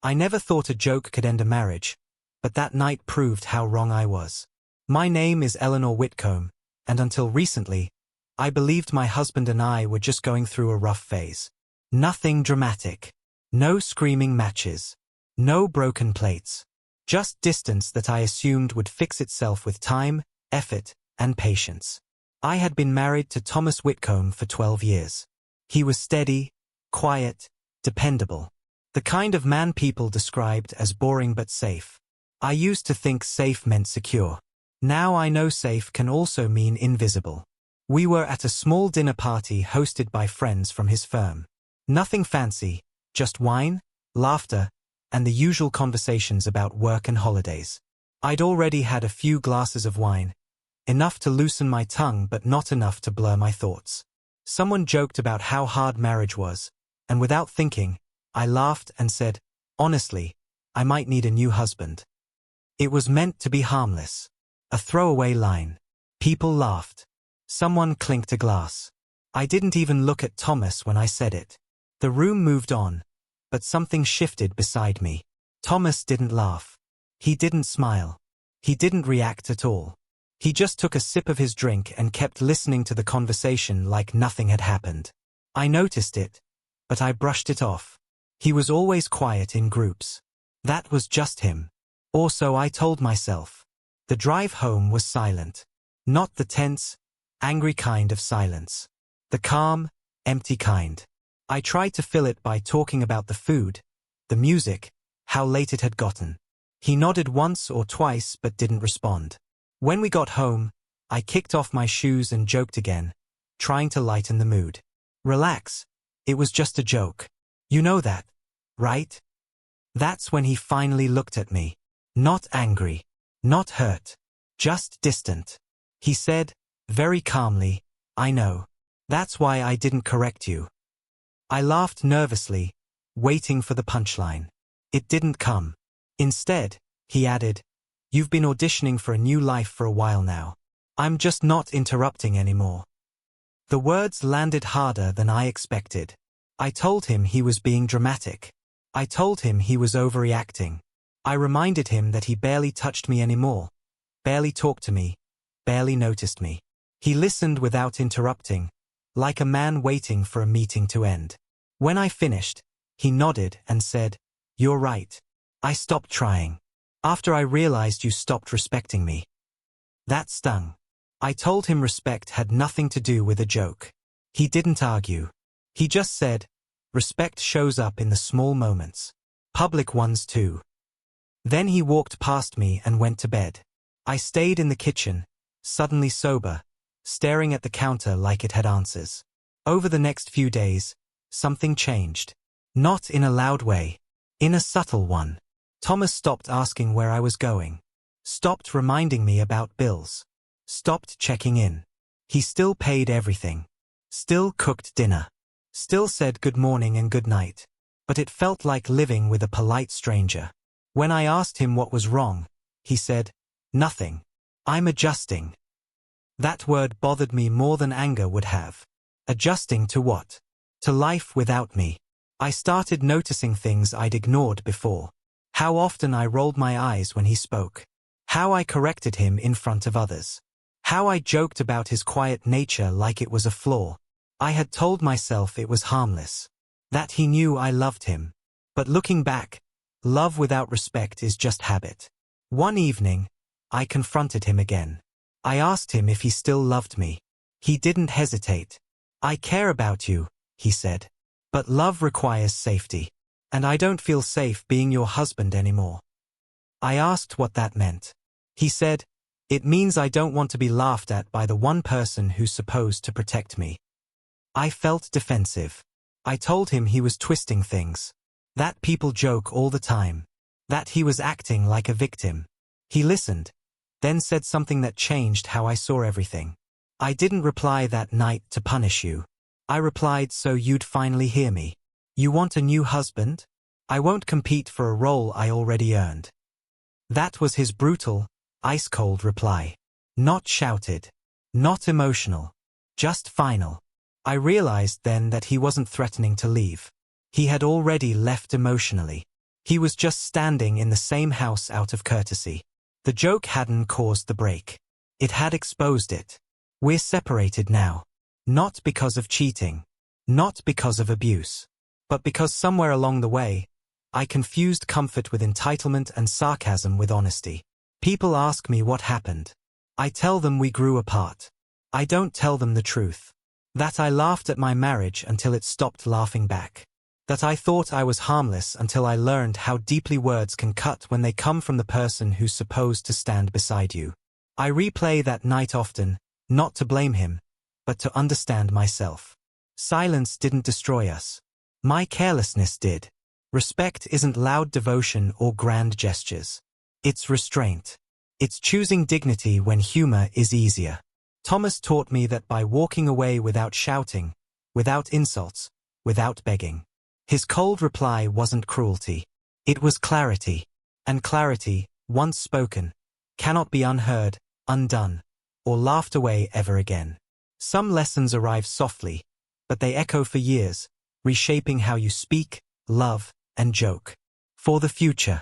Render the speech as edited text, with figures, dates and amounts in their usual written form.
I never thought a joke could end a marriage, but that night proved how wrong I was. My name is Eleanor Whitcomb, and until recently, I believed my husband and I were just going through a rough phase. Nothing dramatic. No screaming matches. No broken plates. Just distance that I assumed would fix itself with time, effort, and patience. I had been married to Thomas Whitcomb for 12 years. He was steady, quiet, dependable. The kind of man people described as boring but safe. I used to think safe meant secure. Now I know safe can also mean invisible. We were at a small dinner party hosted by friends from his firm. Nothing fancy, just wine, laughter, and the usual conversations about work and holidays. I'd already had a few glasses of wine, enough to loosen my tongue but not enough to blur my thoughts. Someone joked about how hard marriage was, and without thinking, I laughed and said, honestly, I might need a new husband. It was meant to be harmless. A throwaway line. People laughed. Someone clinked a glass. I didn't even look at Thomas when I said it. The room moved on, but something shifted beside me. Thomas didn't laugh. He didn't smile. He didn't react at all. He just took a sip of his drink and kept listening to the conversation like nothing had happened. I noticed it, but I brushed it off. He was always quiet in groups. That was just him. Or so I told myself. The drive home was silent. Not the tense, angry kind of silence. The calm, empty kind. I tried to fill it by talking about the food, the music, how late it had gotten. He nodded once or twice but didn't respond. When we got home, I kicked off my shoes and joked again, trying to lighten the mood. Relax. It was just a joke. You know that, right? That's when he finally looked at me. Not angry. Not hurt. Just distant. He said, very calmly, I know. That's why I didn't correct you. I laughed nervously, waiting for the punchline. It didn't come. Instead, he added, you've been auditioning for a new life for a while now. I'm just not interrupting anymore. The words landed harder than I expected. I told him he was being dramatic. I told him he was overreacting. I reminded him that he barely touched me anymore, barely talked to me, barely noticed me. He listened without interrupting, like a man waiting for a meeting to end. When I finished, he nodded and said, you're right. I stopped trying. After I realized you stopped respecting me. That stung. I told him respect had nothing to do with a joke. He didn't argue. He just said, respect shows up in the small moments. Public ones too. Then he walked past me and went to bed. I stayed in the kitchen, suddenly sober, staring at the counter like it had answers. Over the next few days, something changed. Not in a loud way. In a subtle one. Thomas stopped asking where I was going. Stopped reminding me about bills. Stopped checking in. He still paid everything. Still cooked dinner. Still said good morning and good night. But it felt like living with a polite stranger. When I asked him what was wrong, he said, nothing. I'm adjusting. That word bothered me more than anger would have. Adjusting to what? To life without me. I started noticing things I'd ignored before. How often I rolled my eyes when he spoke. How I corrected him in front of others. How I joked about his quiet nature like it was a flaw. I had told myself it was harmless. That he knew I loved him. But looking back, love without respect is just habit. One evening, I confronted him again. I asked him if he still loved me. He didn't hesitate. I care about you, he said. But love requires safety. And I don't feel safe being your husband anymore. I asked what that meant. He said, it means I don't want to be laughed at by the one person who's supposed to protect me. I felt defensive. I told him he was twisting things. That people joke all the time. That he was acting like a victim. He listened, then said something that changed how I saw everything. I didn't reply that night to punish you. I replied so you'd finally hear me. You want a new husband? I won't compete for a role I already earned. That was his brutal, ice-cold reply. Not shouted. Not emotional. Just final. I realized then that he wasn't threatening to leave. He had already left emotionally. He was just standing in the same house out of courtesy. The joke hadn't caused the break. It had exposed it. We're separated now. Not because of cheating. Not because of abuse. But because somewhere along the way, I confused comfort with entitlement and sarcasm with honesty. People ask me what happened. I tell them we grew apart. I don't tell them the truth. That I laughed at my marriage until it stopped laughing back. That I thought I was harmless until I learned how deeply words can cut when they come from the person who's supposed to stand beside you. I replay that night often, not to blame him, but to understand myself. Silence didn't destroy us. My carelessness did. Respect isn't loud devotion or grand gestures. It's restraint. It's choosing dignity when humor is easier. Thomas taught me that by walking away without shouting, without insults, without begging. His cold reply wasn't cruelty. It was clarity. And clarity, once spoken, cannot be unheard, undone, or laughed away ever again. Some lessons arrive softly, but they echo for years, reshaping how you speak, love, and joke. For the future.